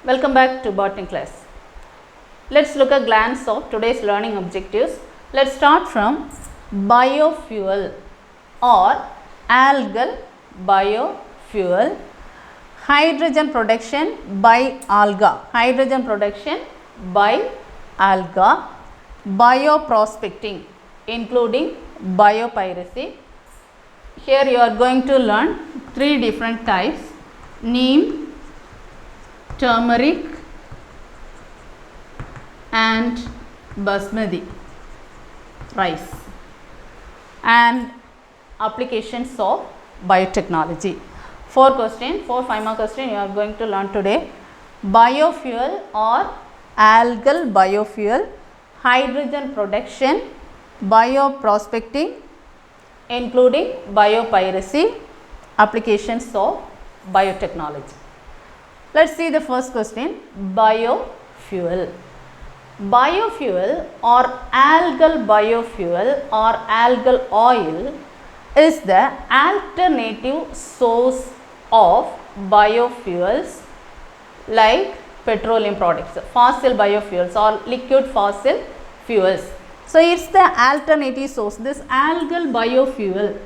Welcome back to botany class. Let's look at a glance of today's learning objectives. Let's start from biofuel or algal biofuel. Hydrogen production by alga. Hydrogen production by alga. Bioprospecting including biopiracy. Here you are going to learn three different types: neem, turmeric and basmati rice, and applications of biotechnology. 4 5 more questions you are going to learn today. Biofuel or algal biofuel, hydrogen production, bioprospecting including biopiracy, applications of biotechnology. Let's see the first question. Biofuel. Biofuel or algal biofuel or algal oil is the alternative source of biofuels like petroleum products, fossil biofuels or liquid fossil fuels. So, it is the alternative source. This algal biofuel,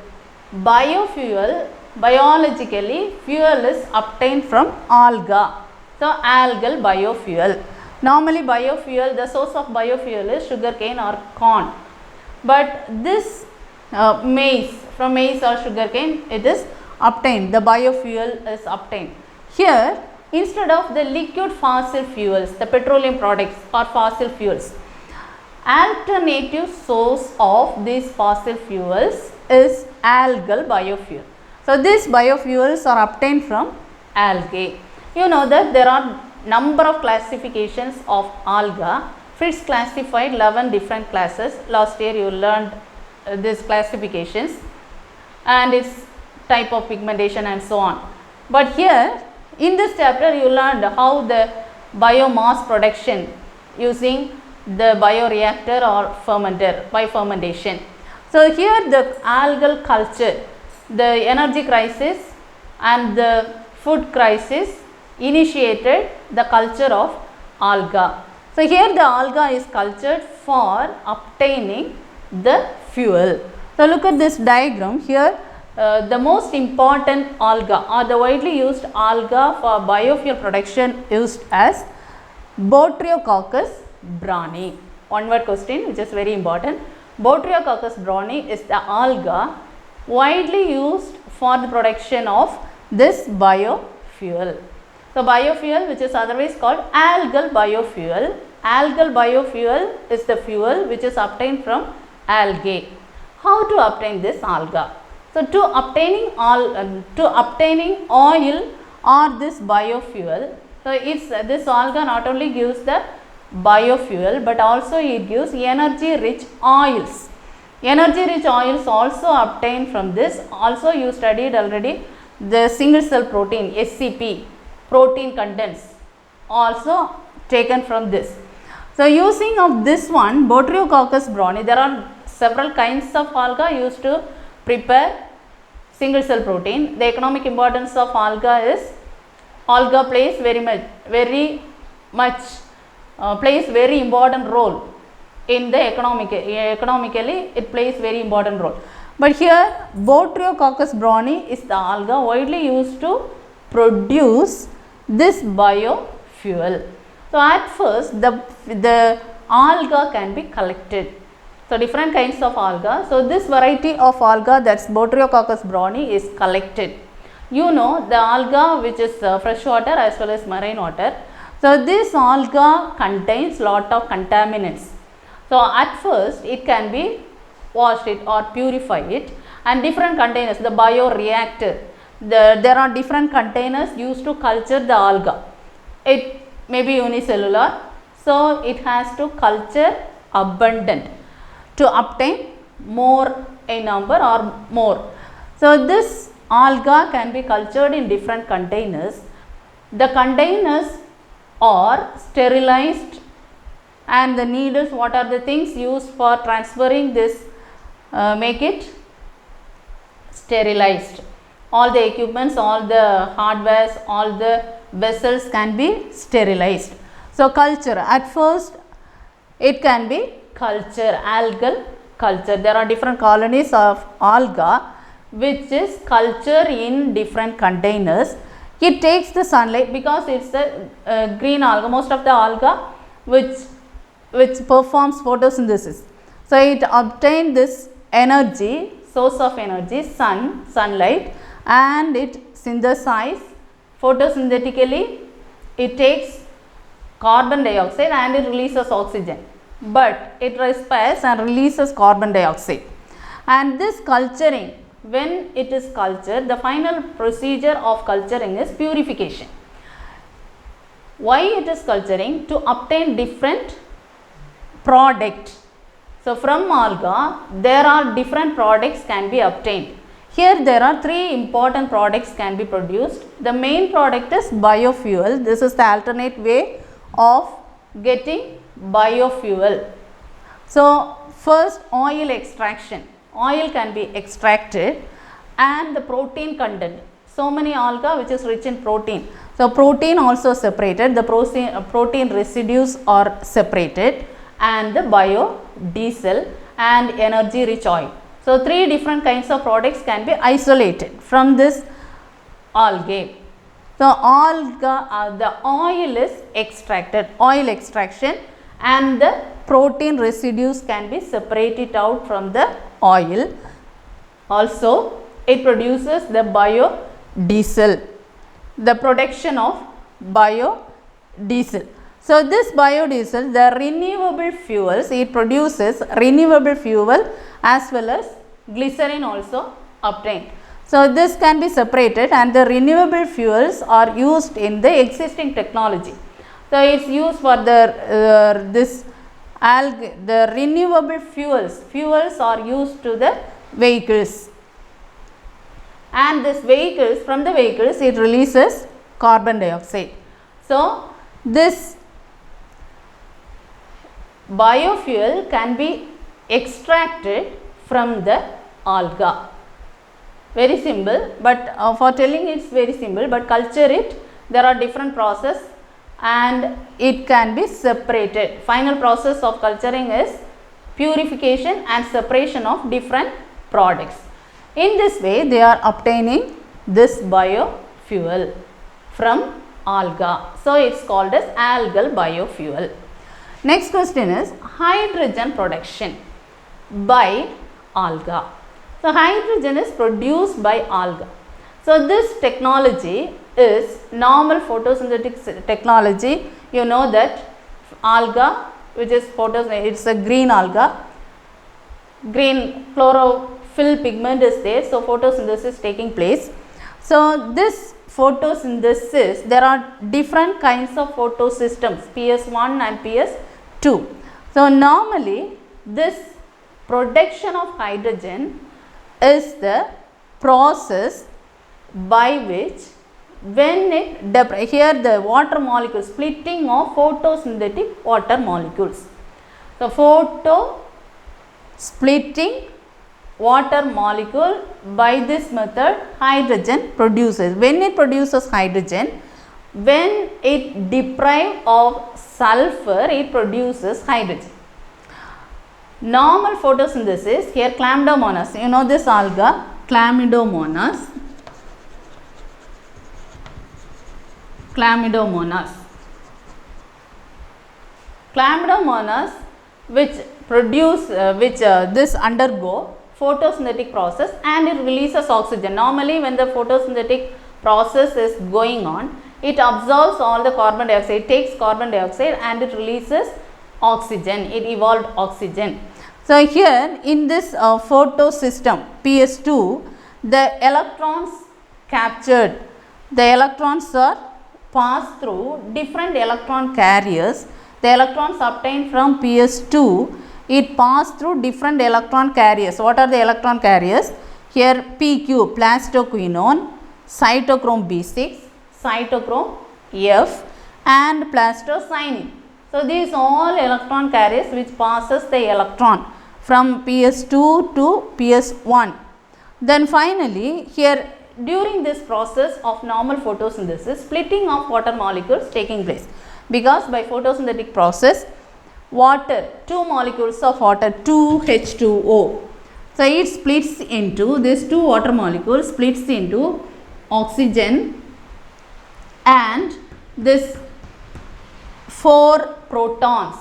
biologically fuel is obtained from alga. So, algal biofuel. Normally biofuel, the source of biofuel is sugarcane or corn, but this maize, from maize or sugarcane it is obtained, the biofuel is obtained. Here instead of the liquid fossil fuels, the petroleum products or fossil fuels, alternative source of these fossil fuels is algal biofuel. So, these biofuels are obtained from algae. You know that there are number of classifications of alga. Fritz classified 11 different classes. Last year you learned these classifications and its type of pigmentation and so on. But here in this chapter you learned how the biomass production using the bioreactor or fermenter by fermentation. So, here the algal culture, the energy crisis and the food crisis initiated the culture of alga. So, here the alga is cultured for obtaining the fuel. So, look at this diagram here. The most important alga or the widely used alga for biofuel production used as Botryococcus brownie. One word question which is very important. Botryococcus brownie is the alga widely used for the production of this biofuel. So, biofuel which is otherwise called algal biofuel. Algal biofuel is the fuel which is obtained from algae. How to obtain this alga? So, to obtaining oil or this biofuel, so it's this alga not only gives the biofuel but also it gives energy rich oils. Energy rich oils also obtained from this. Also you studied already the single cell protein SCP, protein contents also taken from this. So, using of this one Botryococcus brownie, there are several kinds of alga used to prepare single cell protein. The economic importance of alga is, alga plays very much plays very important role in the economically it plays very important role. But here Botryococcus brownie is the alga widely used to produce this biofuel. So, at first the alga can be collected. So, different kinds of alga. So, this variety of alga, that is Botryococcus brownie, is collected. You know the alga which is freshwater as well as marine water. So, this alga contains lot of contaminants. So, at first it can be washed it or purify it, and different containers, the bioreactor, there are different containers used to culture the alga. It may be unicellular, so it has to culture abundant to obtain more a number or more. So, this alga can be cultured in different containers. The containers are sterilized, and the needles, what are the things used for transferring this, make it sterilized. all the equipments, all the hardwares, all the vessels can be sterilized. So culture, at first it can be culture, algal culture. There are different colonies of alga which is culture in different containers. It takes the sunlight because it's a green alga, most of the alga which performs photosynthesis. So it obtains this energy, source of energy, sunlight, and it synthesizes photosynthetically. It takes carbon dioxide and it releases oxygen, but it respires and releases carbon dioxide. And this culturing, when it is cultured, the final procedure of culturing is purification. Why it is culturing? To obtain different product. So from alga there are different products can be obtained. Here there are three important products can be produced. The main product is biofuel. This is the alternate way of getting biofuel. So first, oil extraction. Oil can be extracted, and the protein content. So many alga which is rich in protein. So protein also separated, the protein residues are separated, and the biodiesel and energy rich oil. So three different kinds of products can be isolated from this algae. So alga, the oil is extracted, oil extraction, and the protein residues can be separated out from the oil. Also it produces the biodiesel, the production of biodiesel. So this biodiesel, the renewable fuels, it produces renewable fuel as well as glycerin also obtained. So this can be separated, and the renewable fuels are used in the existing technology. So it is used for the this algae, the renewable fuels are used to the vehicles, and this vehicles, from the vehicles it releases carbon dioxide. So this biofuel can be extracted from the alga. Very simple, but for telling it's very simple, but culture it, there are different process and it can be separated. Final process of culturing is purification and separation of different products. In this way they are obtaining this biofuel from alga. So it's called as algal biofuel. Next question is hydrogen production by alga. So hydrogen is produced by alga. So this technology is normal photosynthetic technology. You know that alga, which is it's a green alga, green chlorophyll pigment is there, so photosynthesis taking place. So this photosynthesis, there are different kinds of photosystems, PS1 and PS2. So normally this production of hydrogen is the process by which, when it here the water molecules, splitting of photosynthetic water molecules. So photo splitting water molecule, by this method hydrogen produces. When it produces hydrogen, when it deprives of sulfur, it produces hydrogen. Normal photosynthesis, here Chlamydomonas, you know this alga, Chlamydomonas. Chlamydomonas which produce, this undergo photosynthetic process and it releases oxygen. Normally when the photosynthetic process is going on, it absorbs all the carbon dioxide, it takes carbon dioxide and it releases oxygen, it evolved oxygen. So here in this photosystem PS2, the electrons captured, the electrons are passed through different electron carriers. The electrons obtained from PS2, it passed through different electron carriers. What are the electron carriers? Here PQ, plastoquinone, cytochrome B6, cytochrome F and plastocyanin. So these all electron carriers which passes the electron from PS2 to PS1. Then finally here during this process of normal photosynthesis, splitting of water molecules taking place, because by photosynthetic process water, two molecules of water, 2H2O, so it splits into, these two water molecules splits into oxygen and this 4 protons.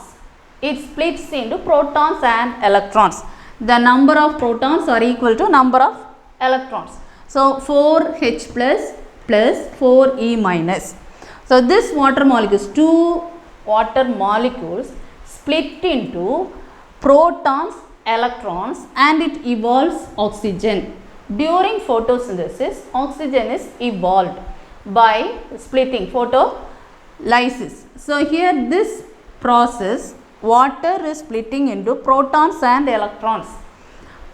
It splits into protons and electrons. The number of protons are equal to number of electrons. So 4H plus 4E minus. So this water molecules, two water molecules split into protons, electrons, and it evolves oxygen. During photosynthesis, oxygen is evolved by splitting, photolysis. So here this process, water is splitting into protons and electrons.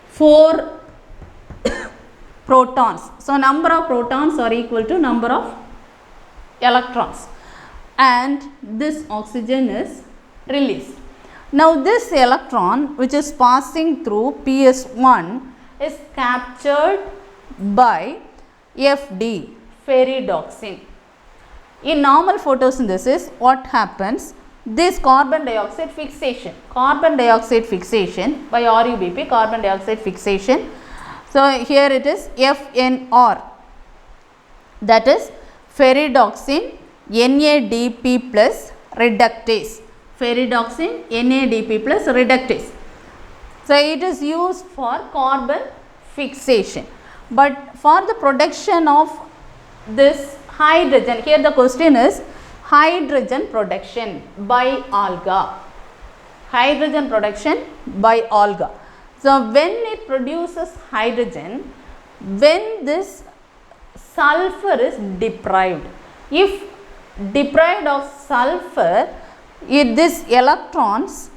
4 protons. So number of protons are equal to number of electrons, and this oxygen is released. Now this electron which is passing through PS1 is captured by FD, ferredoxin. In normal photosynthesis, what happens? This carbon dioxide fixation by RUBP, carbon dioxide fixation. So here it is FNR, that is ferredoxin NADP plus reductase. Ferredoxin NADP plus reductase. So it is used for carbon fixation. But for the production of this hydrogen, here the question is hydrogen production by alga. Hydrogen production by alga. So when it produces hydrogen, when this sulfur is deprived, if deprived of sulfur, these electrons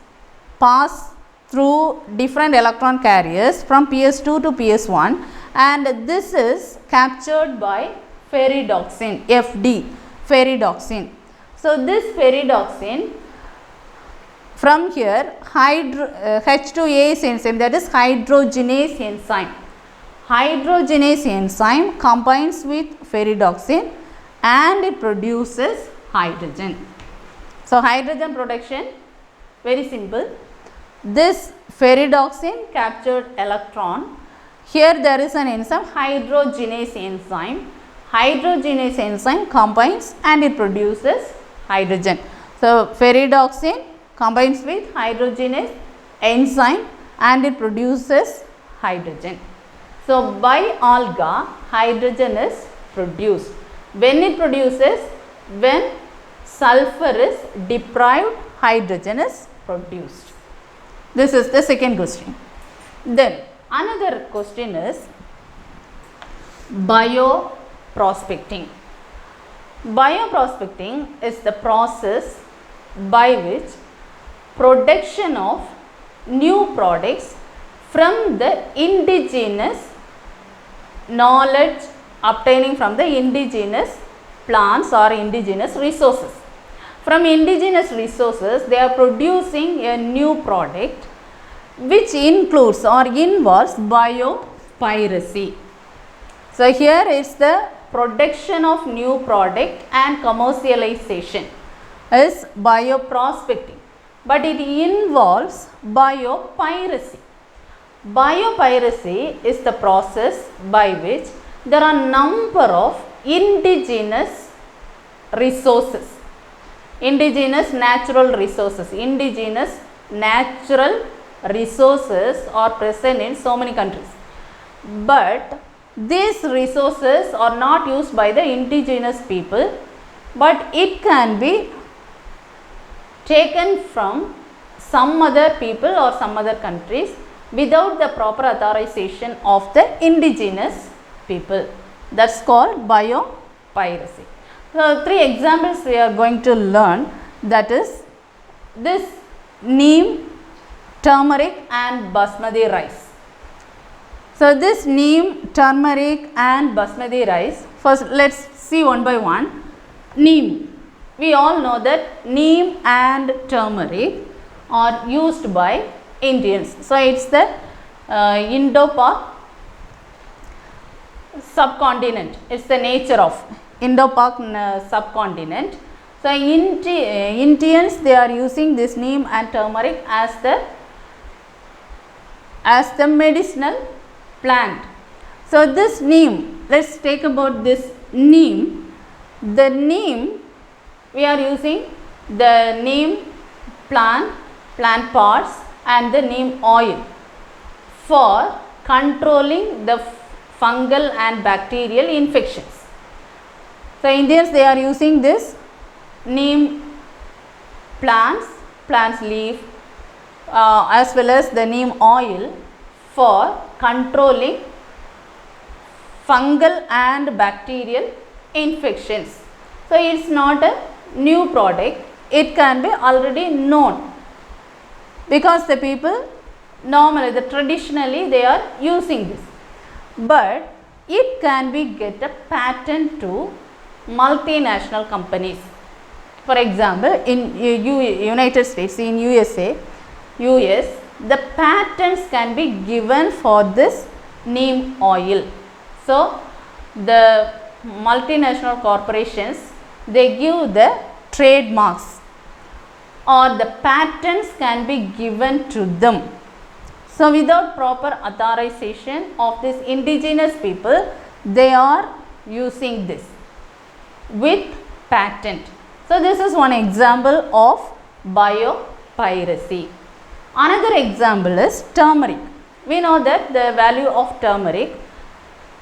pass through different electron carriers from PS2 to PS1, and this is captured by ferredoxin, FD, ferredoxin. So this ferredoxin, from here H2A enzyme, that is hydrogenase enzyme. Hydrogenase enzyme combines with ferredoxin and it produces hydrogen. So hydrogen production, very simple. This ferredoxin captured electron. Here there is an enzyme, hydrogenase enzyme. Hydrogenase enzyme combines and it produces hydrogen. So ferredoxin combines with hydrogenase enzyme and it produces hydrogen. So by alga, hydrogen is produced. When it produces, when sulfur is deprived, hydrogen is produced. This is the second question. Then another question is bioprospecting. Bioprospecting is the process by which production of new products from the indigenous knowledge obtaining from the indigenous plants or indigenous resources. From indigenous resources, they are producing a new product which includes or involves biopiracy. So here is the production of new product and commercialization is bioprospecting, but it involves biopiracy. Biopiracy is the process by which there are number of indigenous resources, indigenous natural resources are present in so many countries, but these resources are not used by the indigenous people, but it can be taken from some other people or some other countries without the proper authorization of the indigenous people. That's called biopiracy. So, 3 examples we are going to learn, that is this neem, turmeric and basmati rice. So, this neem, turmeric and basmati rice, first let us see one by one. Neem, we all know that neem and turmeric are used by Indians. So, it is the subcontinent. It's the nature of Indo-Pak subcontinent. So Indians, they are using this neem and turmeric as the medicinal plant. So this neem, let's take about this neem. The neem, we are using the neem plant parts and the neem oil for controlling the fungal and bacterial infections. So Indians, they are using this neem plants leaf as well as the neem oil for controlling fungal and bacterial infections. So it's not a new product, it can be already known, because the people normally, traditionally they are using this, but it can be get a patent to multinational companies. For example, in United States, in US, the patents can be given for this neem oil. So the multinational corporations, they give the trademarks or the patents can be given to them. So without proper authorization of this indigenous people, they are using this with patent. So this is one example of biopiracy. Another example is turmeric. We know that the value of turmeric.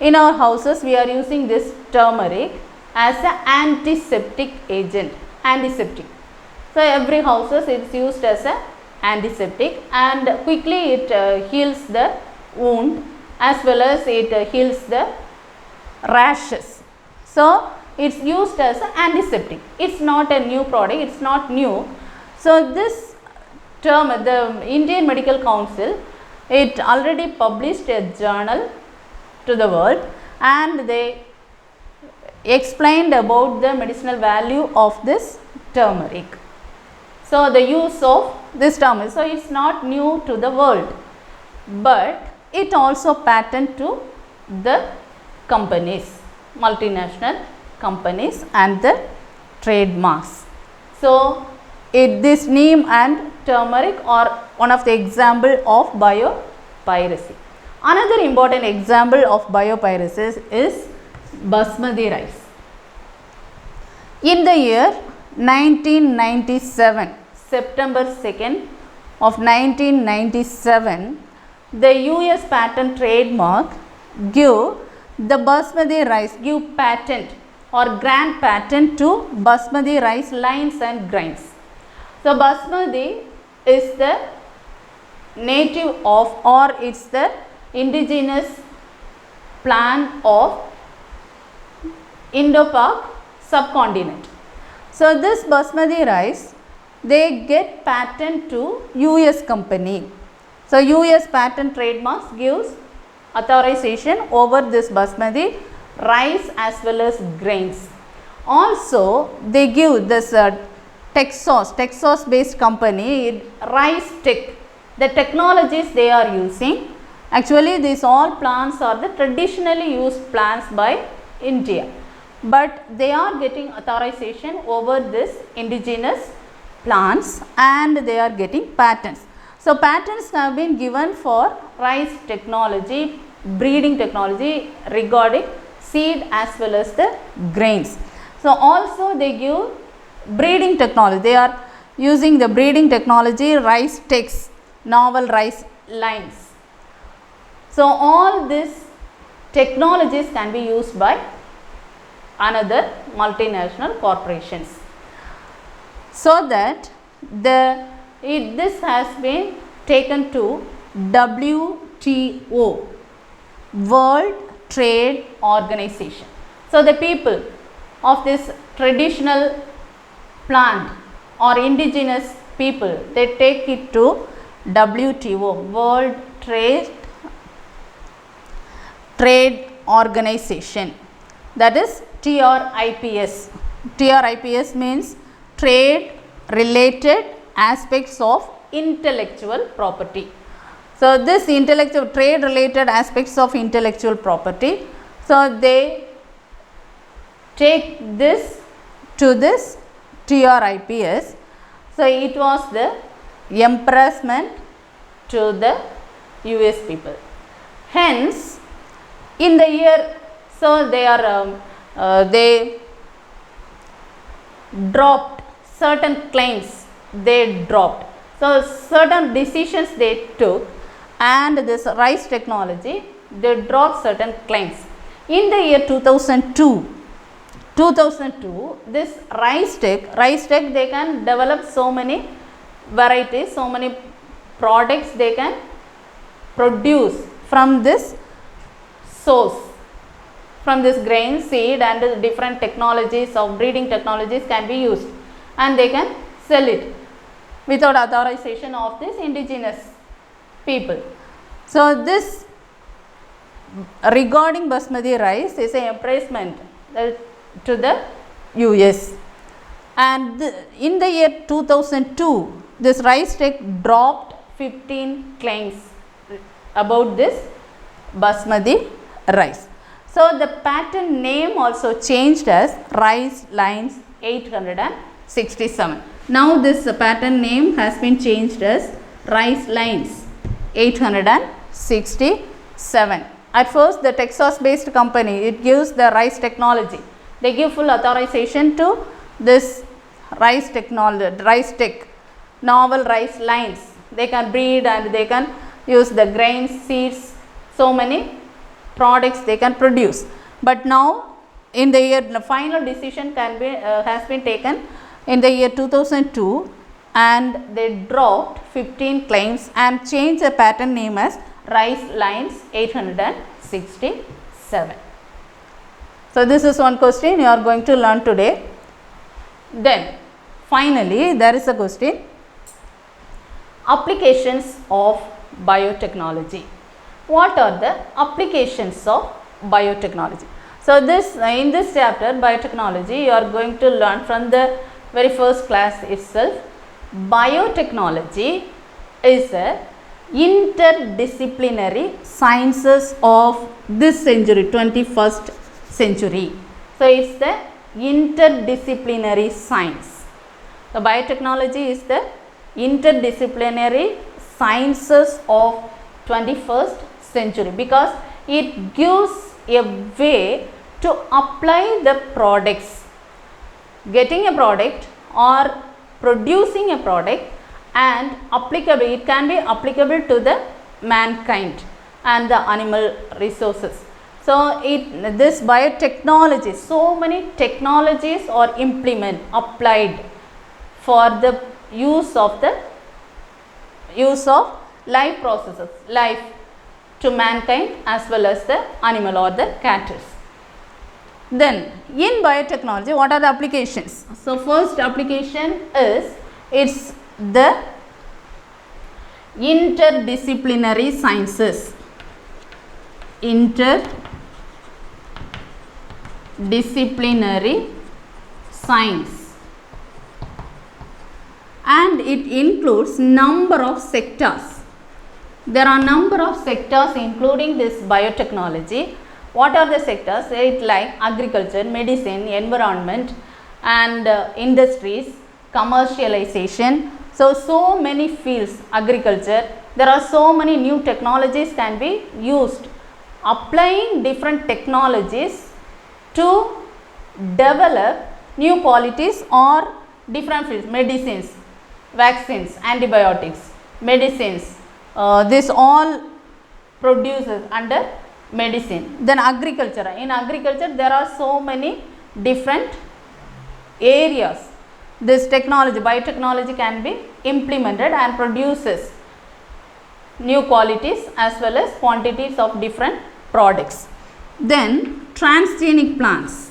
In our houses, we are using this turmeric as an antiseptic agent. Antiseptic. So every houses it's used as an antiseptic, and quickly it heals the wound as well as it heals the rashes. So it's used as an antiseptic. It's not a new product, it's not new. So this term, the Indian Medical Council, it already published a journal to the world, and they explained about the medicinal value of this turmeric. So the use of this turmeric, so it's not new to the world, but it also patent to the companies, multinational companies, and the trademarks. So this neem and turmeric are one of the example of biopiracy. Another important example of biopiracy is basmati rice. In the year 1997, September 2nd of 1997, the US patent trademark give the basmati rice, give patent or grant patent to basmati rice lines and grains. So basmati is the native of, or it's the indigenous plant of Indo-Pak subcontinent. So this basmati rice, they get patent to US company. So US patent trademarks gives authorization over this basmati rice as well as grains. Also they give this Texas based company, Rice Tech, the technologies they are using. Actually these all plants are the traditionally used plants by India, but they are getting authorization over this indigenous plants and they are getting patents. So patents have been given for rice technology, breeding technology regarding seed as well as the grains. So also they give breeding technology, they are using the breeding technology, rice ticks, novel rice lines. So all these technologies can be used by another multinational corporations. So that this has been taken to WTO, World Trade Organization. So the people of this traditional plant or indigenous people, they take it to WTO, World Trade Organization, that is TRIPS. TRIPS means trade related aspects of intellectual property. So this trade related aspects of intellectual property, So they take this to this TRIPS. So it was the embarrassment to the US people. Hence, in the year, so they dropped certain claims. They dropped. So certain decisions they took, and this RISE technology, they dropped certain claims. In the year 2002, this RISE tech, they can develop so many varieties, so many products they can produce from this source, from this grain, seed, and different technologies of breeding technologies can be used, and they can sell it without authorization of this indigenous people. So this regarding basmati rice is an embarrassment to the US, and in the year 2002 this RISE tech dropped 15 claims about this basmati rice. So the patent name also changed as Rice Lines 867. Now this patent name has been changed as Rice Lines 867. At first, the Texas based company, it gives the rice technology. They give full authorization to this rice technology, rice tech, novel rice lines. They can breed and they can use the grains, seeds, so many products they can produce. But now in the year, the final decision can be has been taken in the year 2002, and they dropped 15 claims and changed the patent name as Rice Lines 867. So this is one question you are going to learn today. Then finally there is a question: applications of biotechnology. What are the applications of biotechnology? So this in this chapter biotechnology, you are going to learn from the very first class itself. Biotechnology is a interdisciplinary sciences of this century, 21st century. So it's the interdisciplinary science. The biotechnology is the interdisciplinary sciences of 21st century, because it gives a way to apply the products, getting a product or producing a product, and applicable, it can be applicable to the mankind and the animal resources. So this biotechnology, so many technologies are applied for the use of life processes, life to mankind as well as the animal or the cattle. Then in biotechnology, what are the applications? So first application is, it's the interdisciplinary sciences. Interdisciplinary science, and it includes number of sectors. There are number of sectors including this biotechnology. What are the sectors? It like agriculture, medicine, environment, and industries, commercialization. So many fields, agriculture, there are so many new technologies can be used. Applying different technologies to develop new qualities or different fields, medicines, vaccines, antibiotics, medicines, this all produces under medicine. Then agriculture, in agriculture there are so many different areas. This technology, biotechnology, can be implemented and produces new qualities as well as quantities of different products. Then transgenic plants.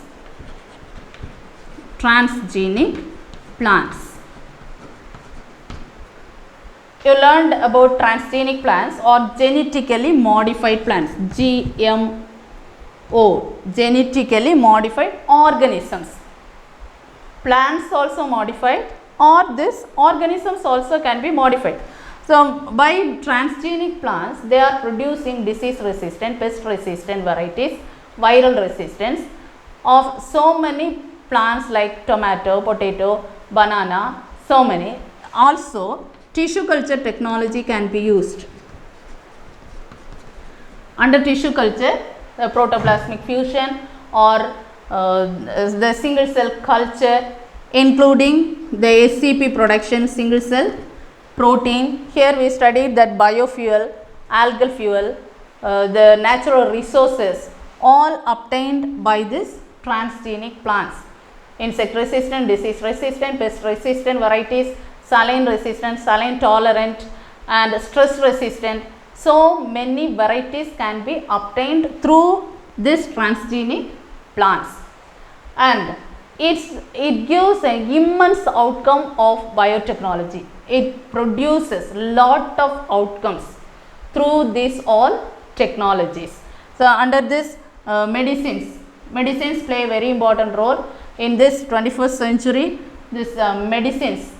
You learned about transgenic plants or genetically modified plants, GMO, genetically modified organisms. Plants also modified, or these organisms also can be modified. So by transgenic plants, they are producing disease resistant, pest resistant varieties, viral resistance of so many plants like tomato, potato, banana, so many. Also, tissue culture technology can be used. Under tissue culture, the protoplasmic fusion or the single cell culture, including the SCP production, single cell protein. Here we studied that biofuel, algal fuel, the natural resources all obtained by this transgenic plants. Insect resistant, disease resistant, pest resistant varieties, saline resistant, saline tolerant and stress resistant. So many varieties can be obtained through this transgenic plants, and it gives an immense outcome of biotechnology. It produces lot of outcomes through these all technologies. So under this medicines play a very important role in this 21st century. This medicines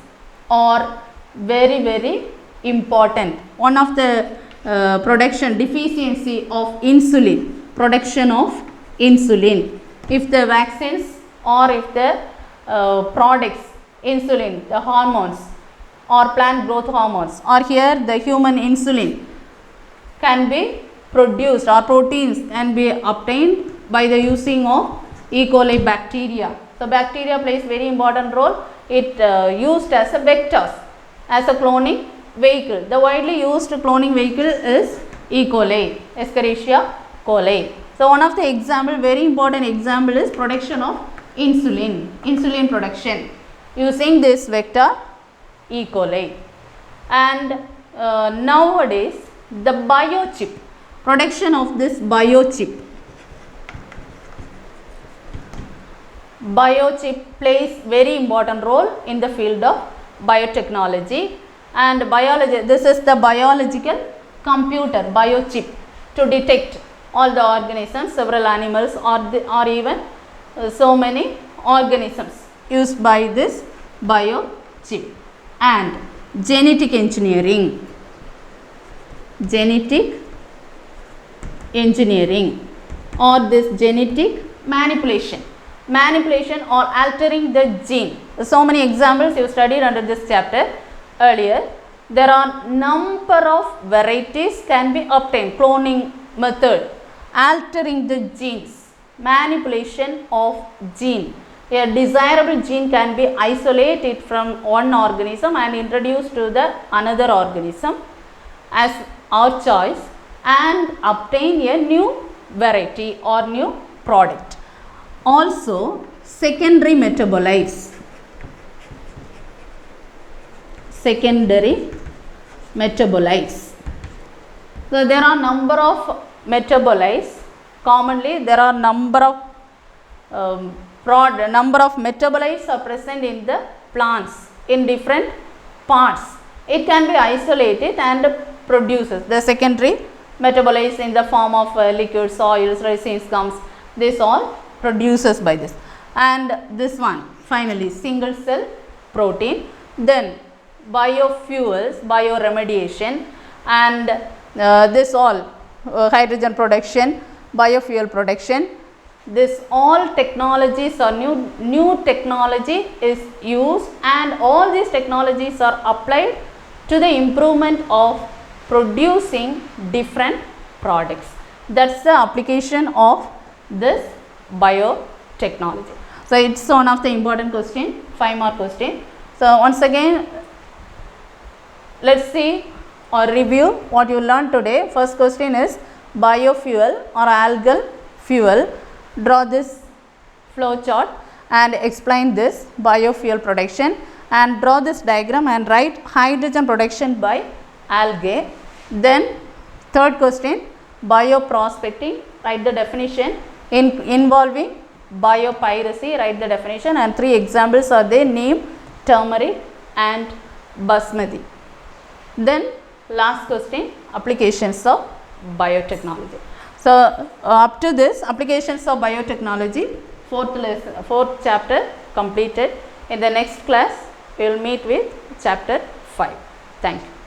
are very important. One of the production deficiency of insulin, production of insulin. If the vaccines or if the products, insulin, the hormones or plant growth hormones, or here the human insulin can be produced or proteins can be obtained by the using of E. coli bacteria. So bacteria plays very important role. It used as a vectors, as a cloning vehicle. The widely used cloning vehicle is E. coli, Escherichia coli. So one of the example, very important example is production of insulin production using this vector E. coli. And nowadays the biochip, production of this biochip plays very important role in the field of biotechnology and biology. This is the biological computer biochip to detect all the organisms, several animals or even so many organisms used by this biochip. And genetic engineering or this genetic manipulation or altering the gene. So many examples you studied under this chapter earlier. There are number of varieties can be obtained, cloning method, altering the genes, manipulation of gene. A desirable gene can be isolated from one organism and introduced to the another organism as our choice and obtain a new variety or new product. Also secondary metabolites. So there are number of metabolites. Commonly there are number of metabolites are present in the plants in different parts. It can be isolated and produces the secondary metabolites in the form of liquids, oils, resins, gums. This all produces by this. And this one finally single cell protein. Then biofuels, bioremediation, and this all hydrogen production, biofuel production. This all technologies or new technology is used, and all these technologies are applied to the improvement of producing different products. That's the application of this biotechnology. So it's one of the important question, 5 mark question. So once again, let's see or review what you learned today. First question is biofuel or algal fuel. Draw this flow chart and explain this biofuel production, and draw this diagram and write hydrogen production by algae. Then third question, bioprospecting, write the definition. Involving biopiracy, write the definition, and 3 examples are there: neem, turmeric and basmati. Then last question, applications of biotechnology. So up to this applications of biotechnology, fourth chapter completed. In the next class we will meet with chapter 5. Thank you.